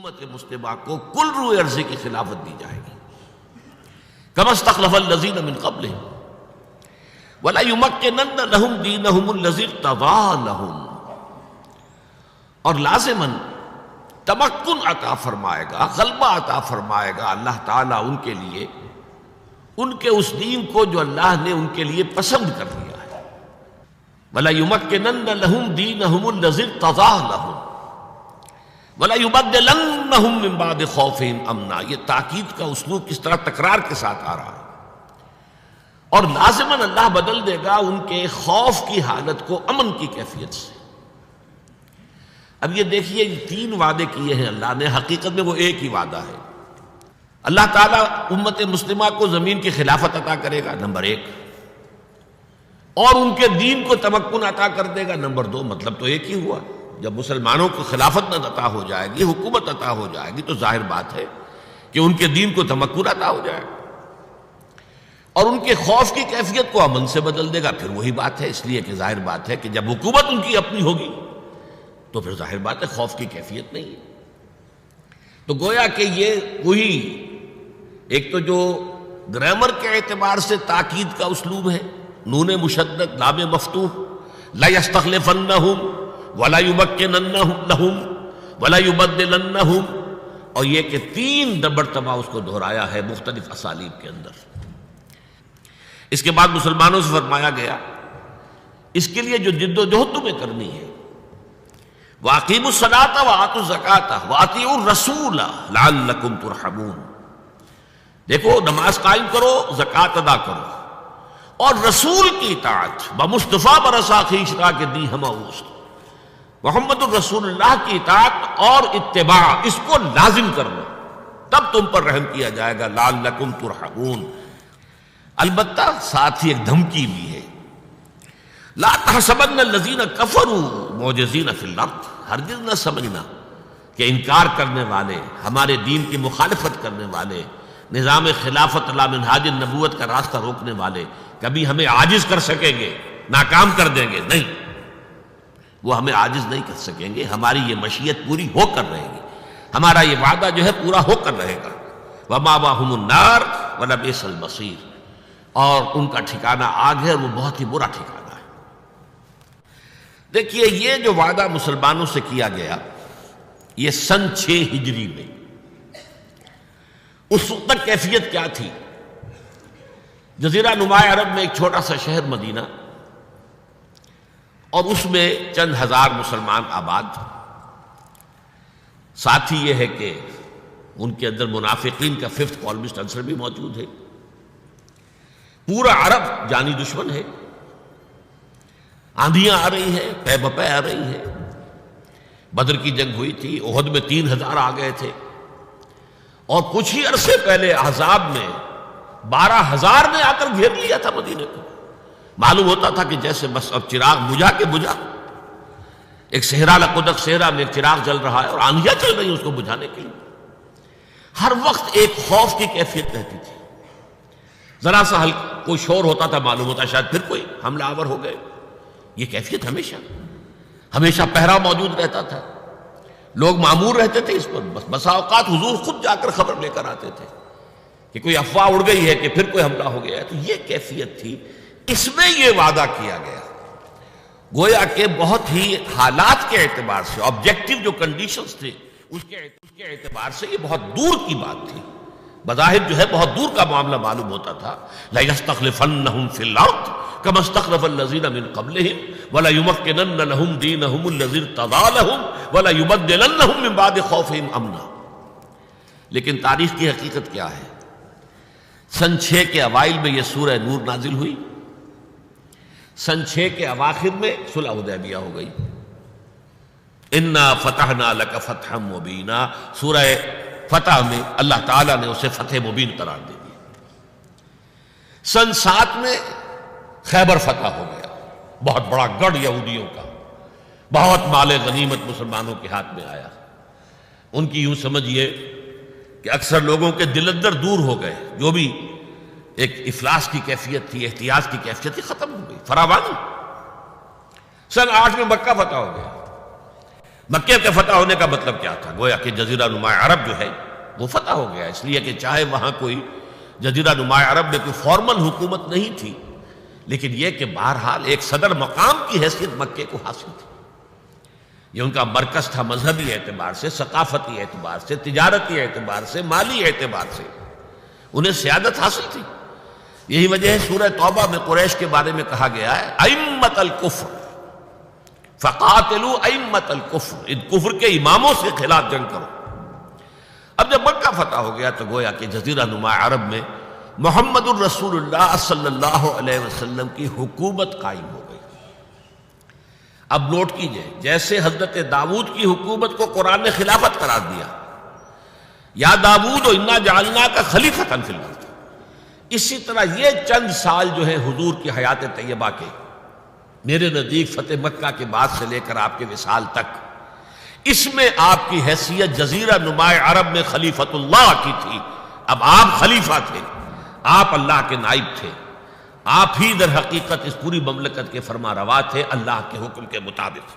امت مسلمہ کو کل روئے عرضی کی خلافت دی جائے گی. کما استخلف الذین من قبلہم ولا یمکنن لہم دینہم الذی ارتضی لہم. اور لازماً تمکن عطا فرمائے گا، غلبہ عطا فرمائے گا اللہ تعالیٰ ان کے لیے، ان کے اس دین کو جو اللہ نے ان کے لیے پسند کر لیا ہے. ولا یمکنن لہم دینہم الذی ارتضی لہم ولا یبدلنہم من بعد خوفہم امنا. یہ تاکید کا اسلوب کس طرح تکرار کے ساتھ آ رہا ہے. اور لازماً اللہ بدل دے گا ان کے خوف کی حالت کو امن کی کیفیت سے. اب یہ دیکھیے یہ 3 وعدے کیے ہیں اللہ نے، حقیقت میں وہ ایک ہی وعدہ ہے. اللہ تعالیٰ امت مسلمہ کو زمین کی خلافت عطا کرے گا، نمبر 1، اور ان کے دین کو تمکن عطا کر دے گا، نمبر 2. مطلب تو ایک ہی ہوا. جب مسلمانوں کو خلافت نہ عطا ہو جائے گی، حکومت عطا ہو جائے گی، تو ظاہر بات ہے کہ ان کے دین کو تمکن عطا ہو جائے گا، اور ان کے خوف کی کیفیت کو امن سے بدل دے گا. پھر وہی بات ہے، اس لیے کہ ظاہر بات ہے کہ جب حکومت ان کی اپنی ہوگی تو پھر ظاہر بات ہے خوف کی کیفیت نہیں ہے. تو گویا کہ یہ وہی ایک تو جو گرامر کے اعتبار سے تاکید کا اسلوب ہے، نون مشدد لام مفتوح، لا یستخلفنہم ولا یمکننہم لہم ولا یبدلنہم، اور یہ کہ 3 مرتبہ اس کو دہرایا ہے مختلف اسالیب کے اندر. اس کے بعد مسلمانوں سے فرمایا گیا اس کے لیے جو جد و جہد تمہیں کرنی ہے، وَأَقِیمُوا الصَّلَاةَ وَآتُوا الزَّکَاةَ وَأَطِیعُوا الرَّسُولَ لَعَلَّکُمْ تُرْحَمُونَ. دیکھو نماز قائم کرو، زکوٰۃ ادا کرو، اور رسول کی اطاعت بمصطفیٰ برسا خویش را کے دی ہمہ اوست. محمد الرسول اللہ کی اطاعت اور اتباع، اس کو لازم کر لو، تب تم پر رحم کیا جائے گا. لعلکم ترحمون. البتہ ساتھ ہی ایک دھمکی بھی ہے، لا تحسبن الذین کفروا معجزین فی الارض. ہرگز نہ سمجھنا کہ انکار کرنے والے، ہمارے دین کی مخالفت کرنے والے، نظام خلافت لا منہاج النبوت کا راستہ روکنے والے کبھی ہمیں عاجز کر سکیں گے، ناکام کر دیں گے. نہیں، وہ ہمیں عاجز نہیں کر سکیں گے. ہماری یہ مشیت پوری ہو کر رہے گی، ہمارا یہ وعدہ جو ہے پورا ہو کر رہے گا. وَمَأْوَاهُمُ النَّارُ وَلَبِئْسَ الْمَصِيرُ. اور ان کا ٹھکانہ آگ ہے، وہ بہت ہی برا ٹھکانہ ہے. دیکھیے یہ جو وعدہ مسلمانوں سے کیا گیا، یہ سن 6 ہجری میں، اس وقت تک کیفیت کیا تھی؟ جزیرہ نما عرب میں ایک چھوٹا سا شہر مدینہ، اور اس میں چند ہزار مسلمان آباد. ساتھ ہی یہ ہے کہ ان کے اندر منافقین کا 5th کالمسٹ عنصر بھی موجود ہے. پورا عرب جانی دشمن ہے، آندھیاں آ رہی ہیں، پے بپے آ رہی ہیں. بدر کی جنگ ہوئی تھی، احد میں 3000 آ گئے تھے، اور کچھ ہی عرصے پہلے احزاب میں 12000 نے آ کر گھیر لیا تھا مدینے کو. معلوم ہوتا تھا کہ جیسے بس اب چراغ بجھا کے بجھا. ایک صحرا لقدق صحرا میں ایک چراغ جل رہا ہے اور آندھیاں چل رہی ہیں اس کو بجھانے کے لیے. ہر وقت ایک خوف کی کیفیت رہتی تھی. ذرا سا کوئی شور ہوتا تھا، معلوم ہوتا شاید پھر کوئی حملہ آور ہو گئے. یہ کیفیت ہمیشہ پہرا موجود رہتا تھا. لوگ معمور رہتے تھے اس پر. بسا اوقات حضور خود جا کر خبر لے کر آتے تھے کہ کوئی افواہ اڑ گئی ہے کہ پھر کوئی حملہ ہو گیا ہے. تو یہ کیفیت تھی. اس میں یہ وعدہ کیا گیا، گویا کہ بہت ہی حالات کے اعتبار سے، آبجیکٹو جو کنڈیشنز تھے اس کے اعتبار سے یہ بہت دور کی بات تھی. بظاہر جو ہے بہت دور کا معاملہ معلوم ہوتا تھا. لَيَسْتَخْلِفَنَّهُمْ فِي الْأَرْضِ كَمَا اسْتَخْلَفَ الَّذِينَ مِن قَبْلِهِمْ وَلَيُمَكِّنَنَّ لَهُمْ دِينَهُمُ الَّذِي ارْتَضَىٰ لَهُمْ وَلَيُبَدِّلَنَّهُم مِّن بَعْدِ خَوْفِهِمْ أَمْنًا. لیکن تاریخ کی حقیقت کیا ہے؟ سن 6 کے اوائل میں یہ سورہ نور نازل ہوئی. سن 6 کے اواخر میں صلح حدیبیہ ہو گئی. اِنَّا فَتَحْنَا لَكَ فَتْحًا مُبِينًا. سورہ فتح میں اللہ تعالیٰ نے اسے فتح مبین قرار دے دیا. سن 7 میں خیبر فتح ہو گیا، بہت بڑا گڑھ یہودیوں کا، بہت مال غنیمت مسلمانوں کے ہاتھ میں آیا. ان کی یوں سمجھیے کہ اکثر لوگوں کے دل اندر دور ہو گئے، جو بھی ایک افلاس کی کیفیت تھی، احتیاط کی کیفیت تھی، ختم ہو گئی، فراوانی. سن 8 میں مکہ فتح ہو گیا. مکے کے فتح ہونے کا مطلب کیا تھا؟ گویا کہ جزیرہ نما عرب جو ہے وہ فتح ہو گیا، اس لیے کہ چاہے وہاں کوئی جزیرہ نما عرب میں کوئی فارمل حکومت نہیں تھی، لیکن یہ کہ بہرحال ایک صدر مقام کی حیثیت مکے کو حاصل تھی۔ یہ ان کا مرکز تھا مذہبی اعتبار سے، ثقافتی اعتبار سے، تجارتی اعتبار سے، مالی اعتبار سے انہیں سیادت حاصل تھی۔ یہی وجہ ہے سورہ توبہ میں قریش کے بارے میں کہا گیا ہے ائمۃ الکفر فقاتلوا ائمۃ الکفر، ان کفر کے اماموں سے خلاف جنگ کرو۔ اب جب مکہ فتح ہو گیا تو گویا کہ جزیرہ نما عرب میں محمد الرسول اللہ صلی اللہ علیہ وسلم کی حکومت قائم ہو گئی۔ اب نوٹ کیجئے، جیسے حضرت داؤد کی حکومت کو قرآن نے خلافت قرار دیا، یا داؤد انا جعلناک خلیفۃ فی الارض، اسی طرح یہ چند سال جو ہے حضور کی حیات طیبہ کے، میرے نزدیک فتح مکہ کے بعد سے لے کر آپ کے وصال تک، اس میں آپ کی حیثیت جزیرہ نما عرب میں خلیفۃ اللہ کی تھی۔ اب آپ خلیفہ تھے، آپ اللہ کے نائب تھے، آپ ہی در حقیقت اس پوری مملکت کے فرما روا تھے اللہ کے حکم کے مطابق۔